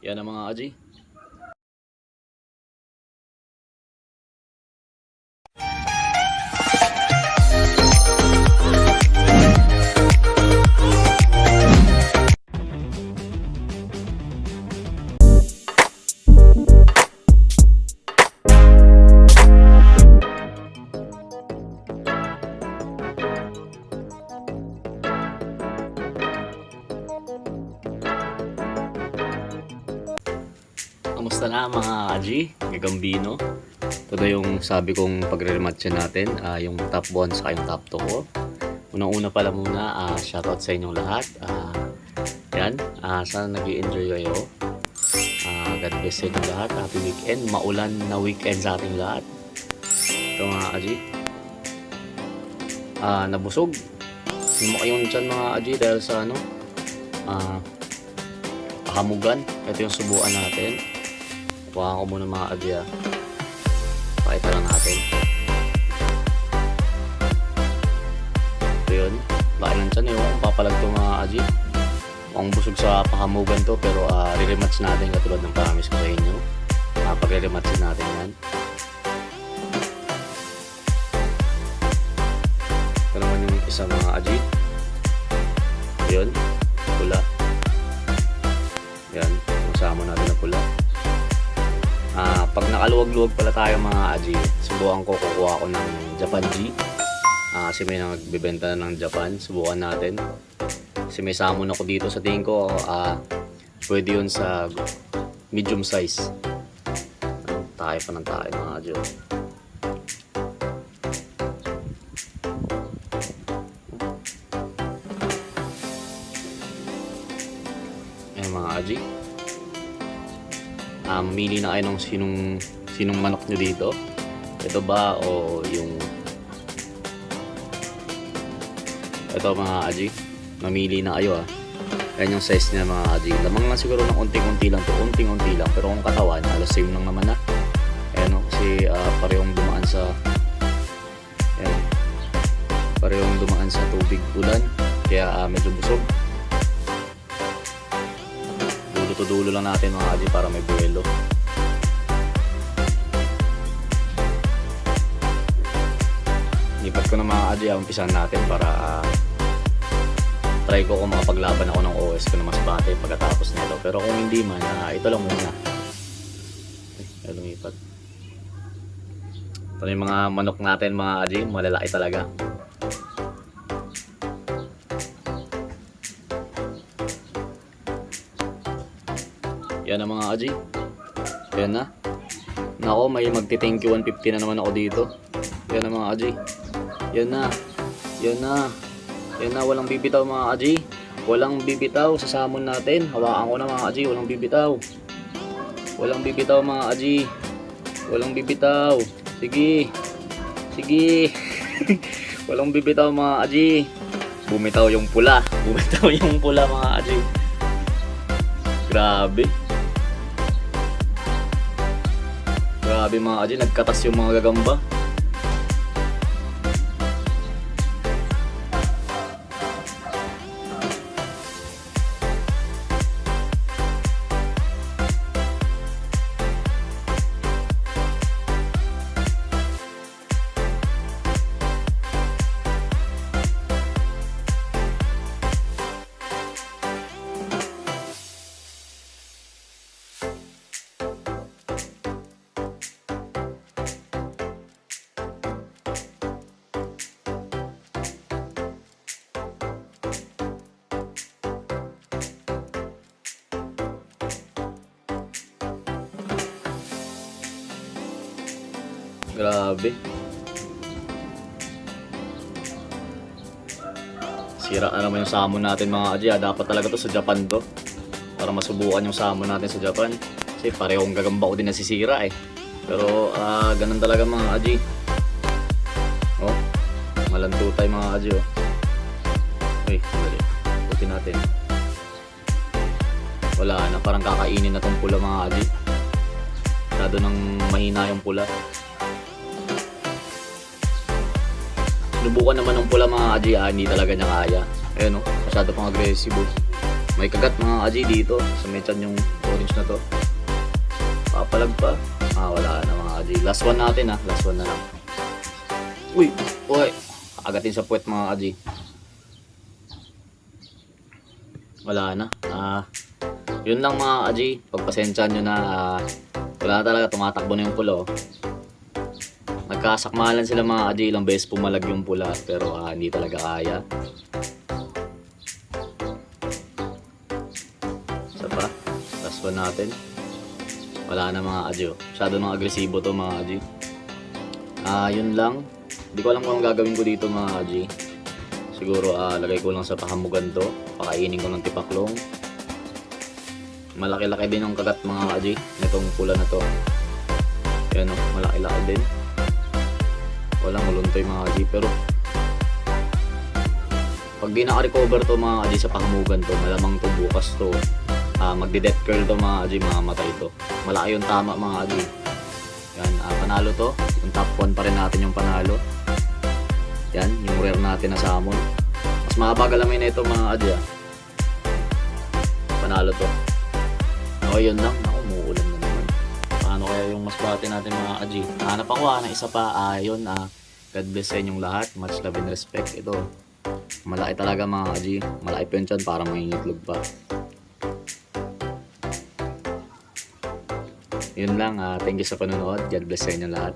Yan ang mga aji. Kamusta na mga aji, gagambino? Ito na yung sabi kong pagre-rematch natin, yung top 1 sa yung top 2 ko. Unang-una pala muna, shoutout sa inyong lahat. Yan, sana nag-i-enjoy kayo. God bless sa inyong lahat. Happy weekend, maulan na weekend sa ating lahat. Ito mga aji. Nabusog. Lumaki yung tiyan mga aji dahil sa hamugan. Ito yung subukan natin. Kuha ko muna mga adya. Pakita lang natin. Ito yun. Laki ng tiyan eh. Kung papalag ito mga adya. Mukhang busog sa pahamugan to. Pero re-rematch natin katulad ng promise ko sa inyo. Pag-re-rematch natin yan. Ito naman yung isa mga adya. Ito yun. Pula. Yan. Masama natin na pula. Pag nakaluwag-luwag pala tayo mga aji, subukan ko, kukuha ko ng Japan G. Kasi may nagbebenta na ng Japan, subukan natin. Kasi may samon ako dito, sa tingin ko pwede yun sa medium size. Tayo pa ng tayo mga aji. Ayan mga aji. Mili na kayo ng sinong manok nyo dito. Ito ba o yung ito mga aji. Mamili na kayo Yan yung size niya mga aji. Lamang lang siguro ng unting-unti lang to. Unting-unti lang. Pero kung katawan, halos same lang naman Ayan kasi parehong dumaan sa parehong dumaan sa tubig ulan. Kaya medyo busog. Dulo lang natin mga aji para may buwelo. Lipat ko na mga aji, umpisan natin para try ko kung makapaglaban ako ng OS ko na mas bate pagkatapos nito. Pero kung hindi man, ito lang muna. Ay, lumipat. Ito yung mga manok natin mga aji, malalaki talaga. Yan na mga aji. Yan na. Nako, may magti-thank you 150 na naman ako dito. Yan na mga aji. Yan na. Yan na. Yan na, walang bibitaw mga aji. Walang bibitaw sa samon natin. Hawakan ko na mga aji, walang bibitaw. Walang bibitaw mga aji. Walang bibitaw. Sige. Sige. Walang bibitaw mga aji. Bumitaw yung pula. Bumitaw yung pula mga aji. Grabe. Grabe mga aji, nagkatas yung mga gagamba. Grabe. Sira na naman yung samon natin mga aji. Dapat talaga to sa Japan to. Para masubukan yung samon natin sa Japan. Kasi parehong gagamba ko din nasisira Pero ganun talaga mga aji. Oh, malantutay mga aji Uy, dali. Putin natin. Wala na, parang kakainin na tong pula mga aji. Masyado nang mahina yung pula. Sinubukan naman ng pula mga aji, hindi talaga niya kaya. Ayun masyado pang agresibo. May kagat mga kaji dito sa may tiyan yung orange na to. Papalag pa. Wala na mga kaji. Last one natin last one na lang. Uy! Agatin sa puwet mga kaji. Wala na. Yun lang mga kaji. Pagpasensyahan nyo na. Wala na talaga. Tumatakbo na yung pula. Nagkasakmalan sila mga kaji. Ilang beses pumalag yung pula. Pero hindi talaga kaya. Isa pa. Last one natin. Wala na mga kaji. Masyado nang agresibo to mga kaji. Yun lang. Hindi ko alam kung anong gagawin ko dito mga kaji. Siguro lagay ko lang sa pahamugan to. Pakainin ko ng tipaklong. Malaki-laki din yung kagat mga kaji. Itong pula na to. Yan malaki-laki din. Walang muluntoy mga kaji. Pero pag di naka-recover to mga kaji sa pahamugan to, malamang to bukas to. Magdi-death curl to mga kaji, mga matay to. Malaki yung tama mga kaji. Yan, panalo to. Yung top 1 pa rin natin yung panalo. Yan, yung rare natin na Samon. Mas mabagal na ito mga kaji. Panalo to. Yun lang. Umuulan na naman. Paano kaya yung mas bate natin mga kaji? Hanap ako ng isa pa. Yun, God bless sa inyong lahat. Much love and respect. Ito, malaki talaga mga kaji. Malaki pa yun dyan, parang may ngitlog pa. Yun lang. Thank you sa panonood. God bless sa inyong lahat.